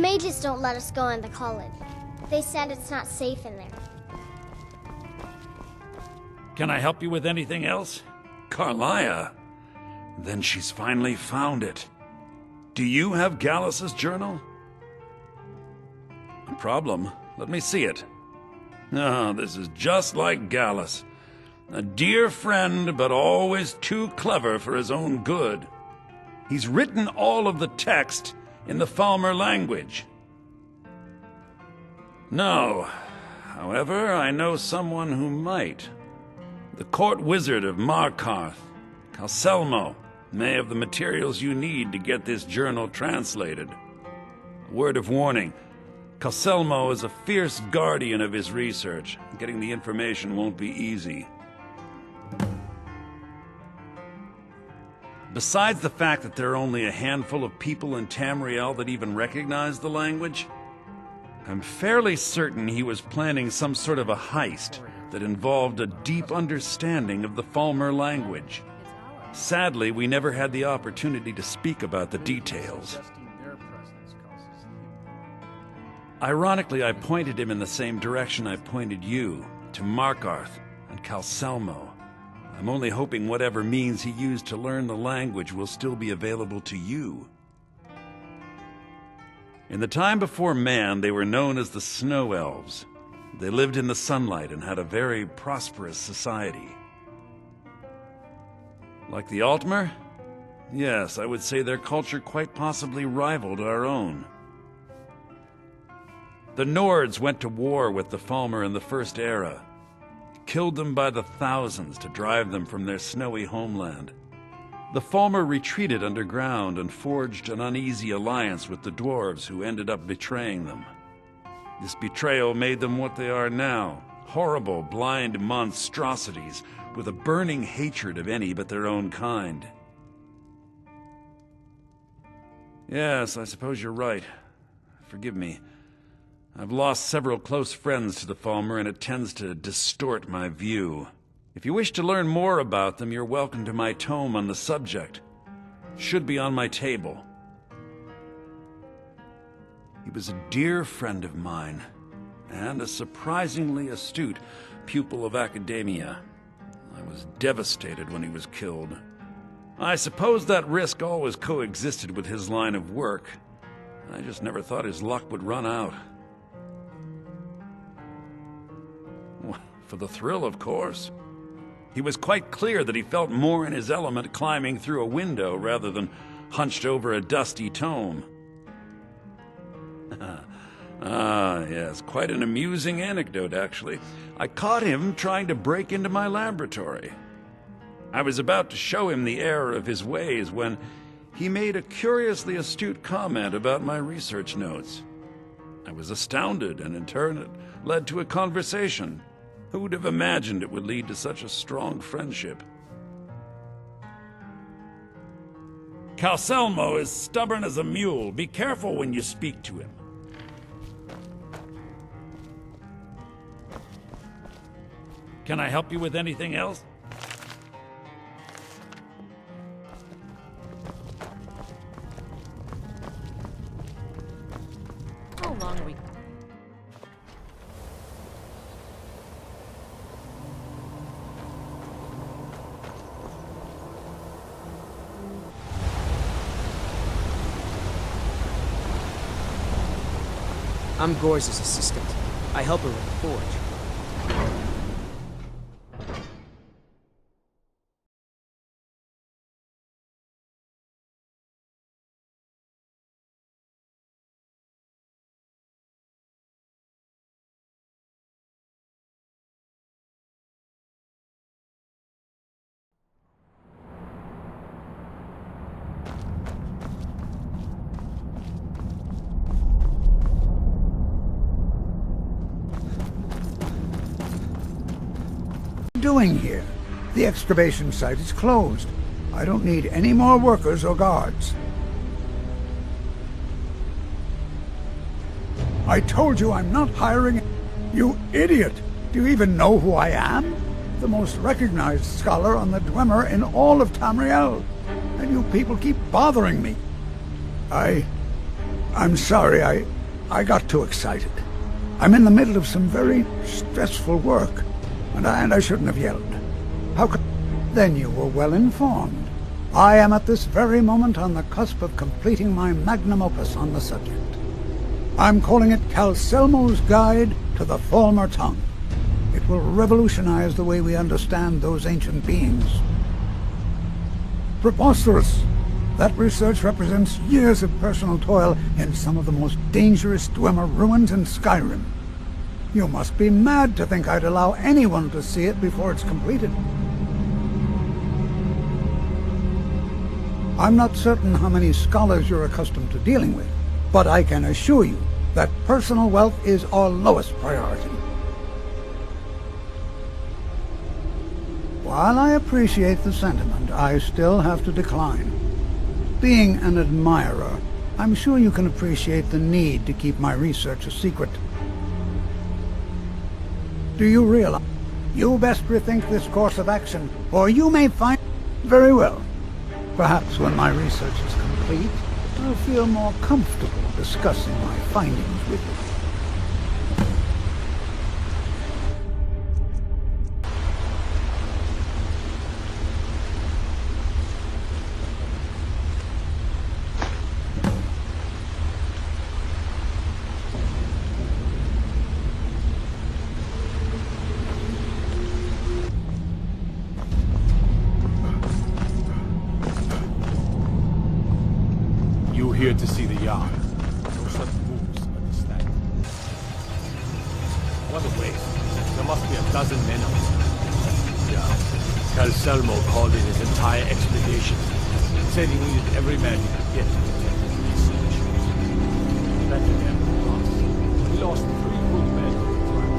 mages don't let us go into college. They said it's not safe in there. Can I help you with anything else? Carlia? Then she's finally found it. Do you have Gallus's journal? No problem. Let me see it. Ah, this is just like Gallus. A dear friend, but always too clever for his own good. He's written all of the text in the Falmer language. No. However, I know someone who might. The court wizard of Markarth, Calcelmo, may have the materials you need to get this journal translated. A word of warning, Calcelmo is a fierce guardian of his research. Getting the information won't be easy. Besides the fact that there are only a handful of people in Tamriel that even recognize the language, I'm fairly certain he was planning some sort of a heist that involved a deep understanding of the Falmer language. Sadly, we never had the opportunity to speak about the details. Ironically, I pointed him in the same direction I pointed you, to Markarth and Calcelmo. I'm only hoping whatever means he used to learn the language will still be available to you. In the time before man, they were known as the Snow Elves. They lived in the sunlight and had a very prosperous society. Like the Altmer? Yes, I would say their culture quite possibly rivaled our own. The Nords went to war with the Falmer in the First Era, killed them by the thousands to drive them from their snowy homeland. The Falmer retreated underground and forged an uneasy alliance with the dwarves who ended up betraying them. This betrayal made them what they are now, horrible, blind monstrosities with a burning hatred of any but their own kind. Yes, I suppose you're right. Forgive me. I've lost several close friends to the Falmer, and it tends to distort my view. If you wish to learn more about them, you're welcome to my tome on the subject. It should be on my table. He was a dear friend of mine, and a surprisingly astute pupil of academia. I was devastated when he was killed. I suppose that risk always coexisted with his line of work. I just never thought his luck would run out. For the thrill, of course. He was quite clear that he felt more in his element climbing through a window rather than hunched over a dusty tome. Ah, yes, quite an amusing anecdote, actually. I caught him trying to break into my laboratory. I was about to show him the error of his ways when he made a curiously astute comment about my research notes. I was astounded, and in turn it led to a conversation. Who would have imagined it would lead to such a strong friendship? Calcelmo is stubborn as a mule. Be careful when you speak to him. Can I help you with anything else? How long are we? I'm Gor's assistant. I help her with the forge. Doing here? The excavation site is closed. I don't need any more workers or guards. I told you I'm not hiring. You idiot! Do you even know who I am? The most recognized scholar on the Dwemer in all of Tamriel. And you people keep bothering me. I'm sorry, I got too excited. I'm in the middle of some very stressful work, and I shouldn't have yelled. How could... Then you were well informed. I am at this very moment on the cusp of completing my magnum opus on the subject. I'm calling it Calcelmo's Guide to the Falmer Tongue. It will revolutionize the way we understand those ancient beings. Preposterous! That research represents years of personal toil in some of the most dangerous Dwemer ruins in Skyrim. You must be mad to think I'd allow anyone to see it before it's completed. I'm not certain how many scholars you're accustomed to dealing with, but I can assure you that personal wealth is our lowest priority. While I appreciate the sentiment, I still have to decline. Being an admirer, I'm sure you can appreciate the need to keep my research a secret. Do you realize? You best rethink this course of action, or you may find... Very well. Perhaps when my research is complete, I'll feel more comfortable discussing my findings with you. You here to see the yard? No such moves, understand? What a waste. There must be a dozen men on this. Yeah. Calcelmo called in his entire expedition. Said he needed every man he could get to protect his research. That again lost. We lost 3 good men to the trial.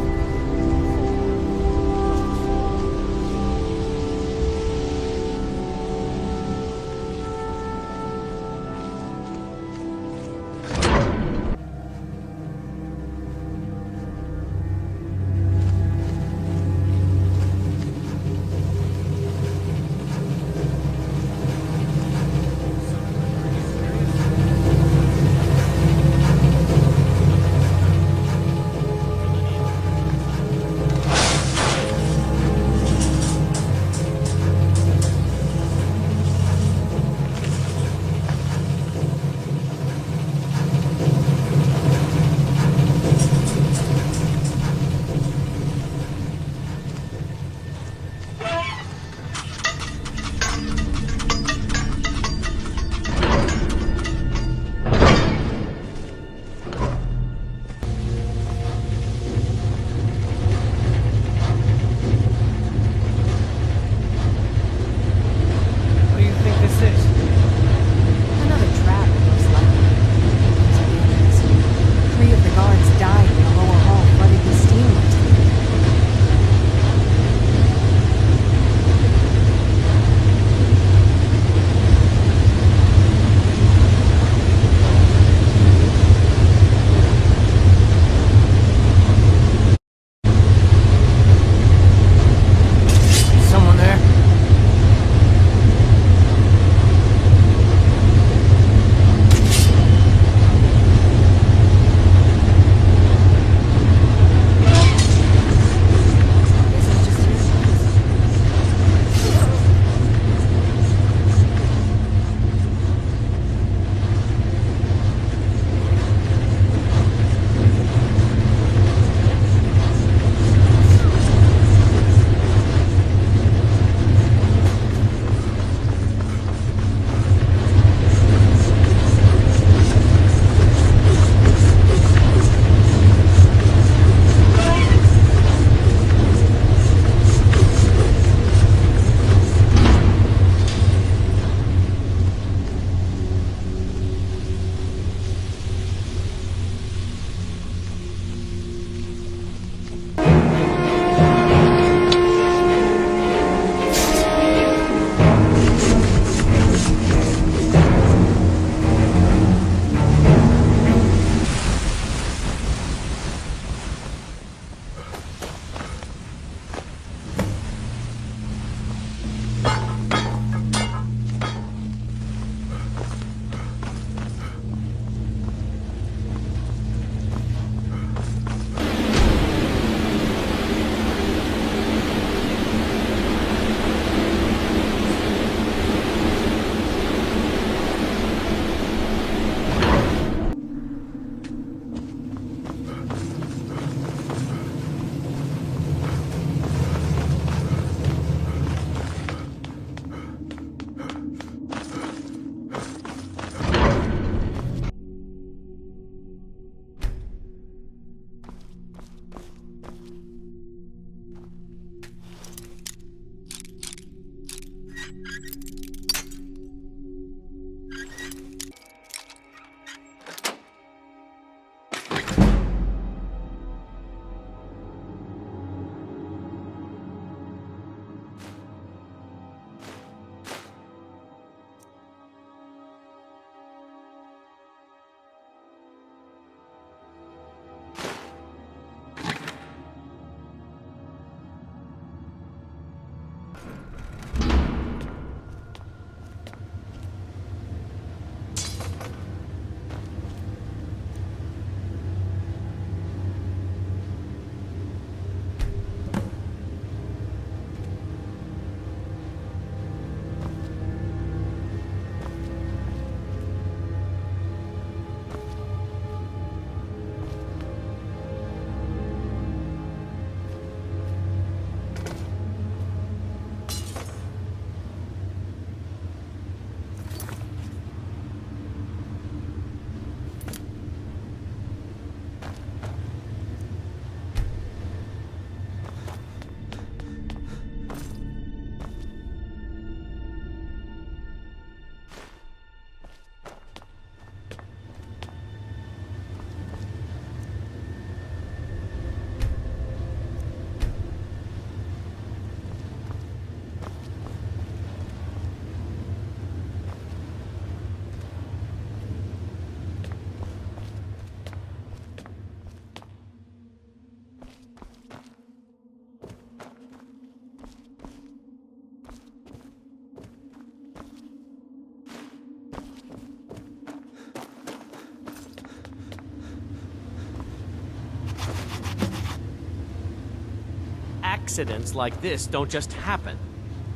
Accidents like this don't just happen.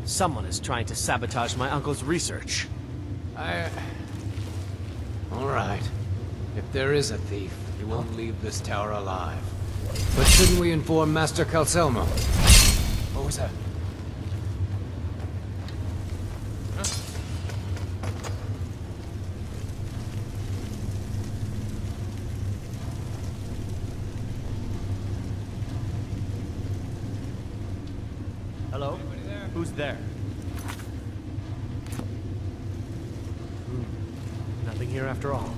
Someone is trying to sabotage my uncle's research. All right. If there is a thief, he won't leave this tower alive. But shouldn't we inform Master Calcelmo? What was that? Hello? Who's there? Nothing here after all.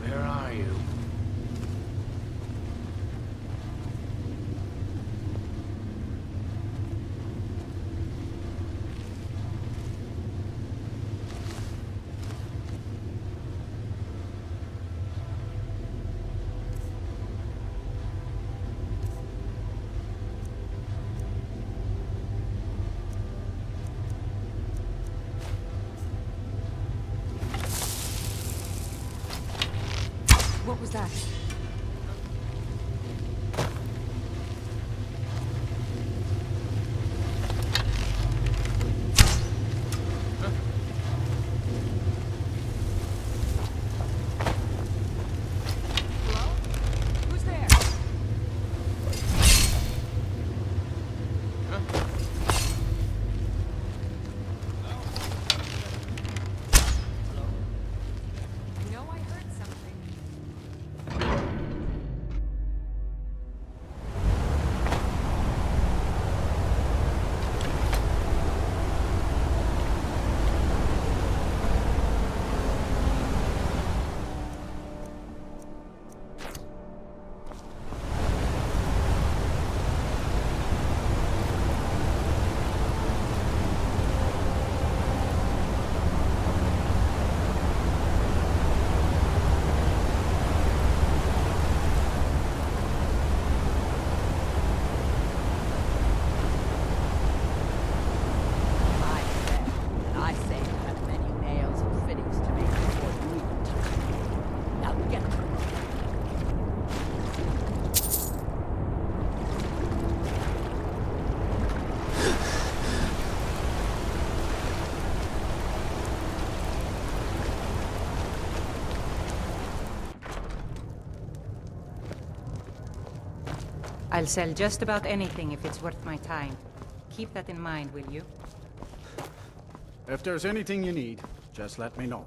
Where are you? What was that? Hello? Who's there? Hello? You know I heard something. I say it had many nails and fittings to make before you even touch it. Now get them. I'll sell just about anything if it's worth my time. Keep that in mind, will you? If there's anything you need, just let me know.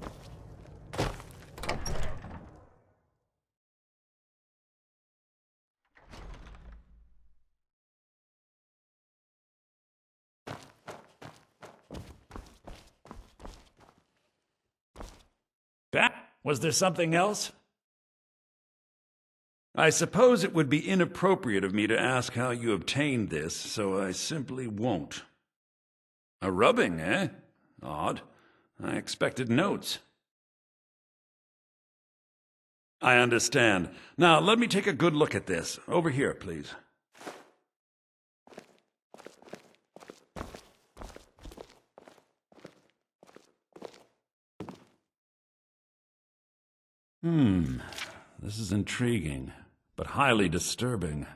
That? Was there something else? I suppose it would be inappropriate of me to ask how you obtained this, so I simply won't. A rubbing, eh? Odd. I expected notes. I understand. Now, let me take a good look at this. Over here, please. This is intriguing, but highly disturbing.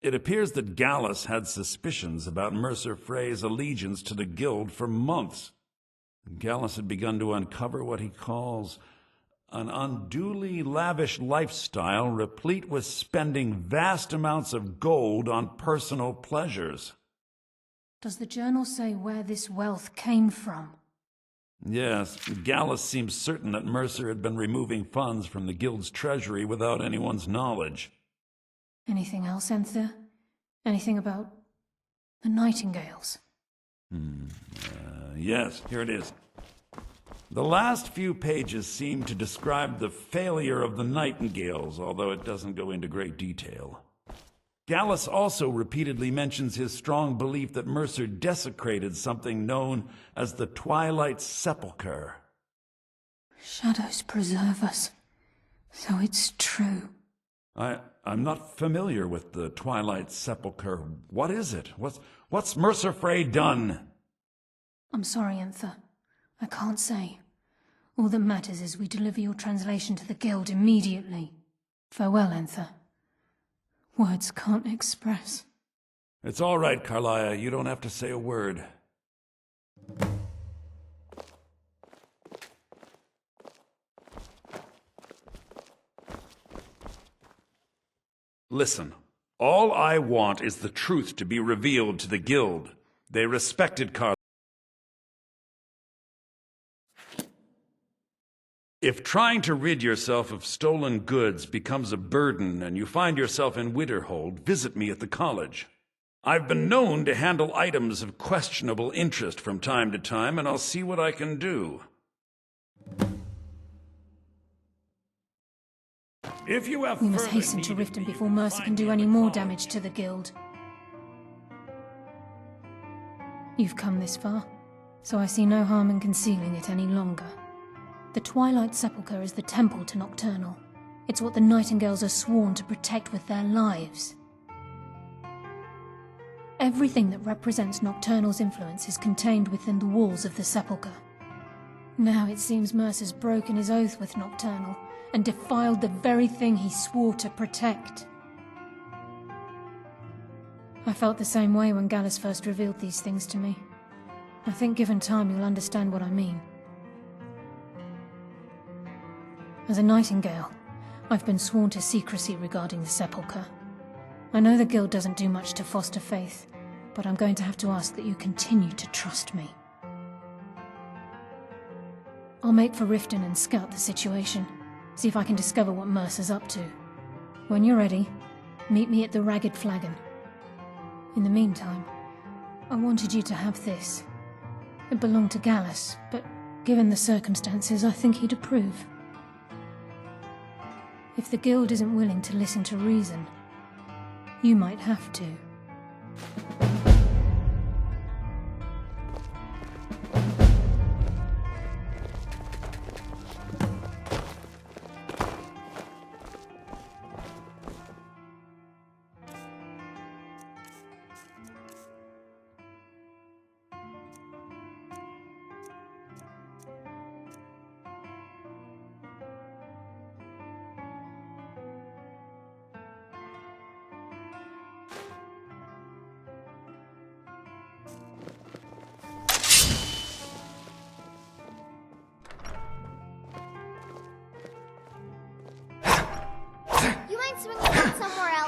It appears that Gallus had suspicions about Mercer Frey's allegiance to the Guild for months. Gallus had begun to uncover what he calls an unduly lavish lifestyle replete with spending vast amounts of gold on personal pleasures. Does the journal say where this wealth came from? Yes, Gallus seems certain that Mercer had been removing funds from the Guild's treasury without anyone's knowledge. Anything else, Enthir? Anything about the Nightingales? Yes, here it is. The last few pages seem to describe the failure of the Nightingales, although it doesn't go into great detail. Gallus also repeatedly mentions his strong belief that Mercer desecrated something known as the Twilight Sepulchre. Shadows preserve us. So it's true. I'm not familiar with the Twilight Sepulchre. What is it? What's Mercer Frey done? I'm sorry, Enthir. I can't say. All that matters is we deliver your translation to the Guild immediately. Farewell, Enthir. Words can't express. It's all right, Carlia. You don't have to say a word. Listen, all I want is the truth to be revealed to the guild. They respected Carlia. If trying to rid yourself of stolen goods becomes a burden and you find yourself in Winterhold, visit me at the college. I've been known to handle items of questionable interest from time to time, and I'll see what I can do. If you have We must further hasten to need of Riften me, before you can Mercer find can me do at any the more college. damage to the guild. You've come this far, so I see no harm in concealing it any longer. The Twilight Sepulchre is the temple to Nocturnal. It's what the Nightingales are sworn to protect with their lives. Everything that represents Nocturnal's influence is contained within the walls of the Sepulchre. Now it seems Mercer's broken his oath with Nocturnal and defiled the very thing he swore to protect. I felt the same way when Gallus first revealed these things to me. I think given time you'll understand what I mean. As a Nightingale, I've been sworn to secrecy regarding the Sepulchre. I know the Guild doesn't do much to foster faith, but I'm going to have to ask that you continue to trust me. I'll make for Riften and scout the situation, see if I can discover what Mercer's up to. When you're ready, meet me at the Ragged Flagon. In the meantime, I wanted you to have this. It belonged to Gallus, but given the circumstances, I think he'd approve. If the Guild isn't willing to listen to reason, you might have to. You mind swinging out somewhere else?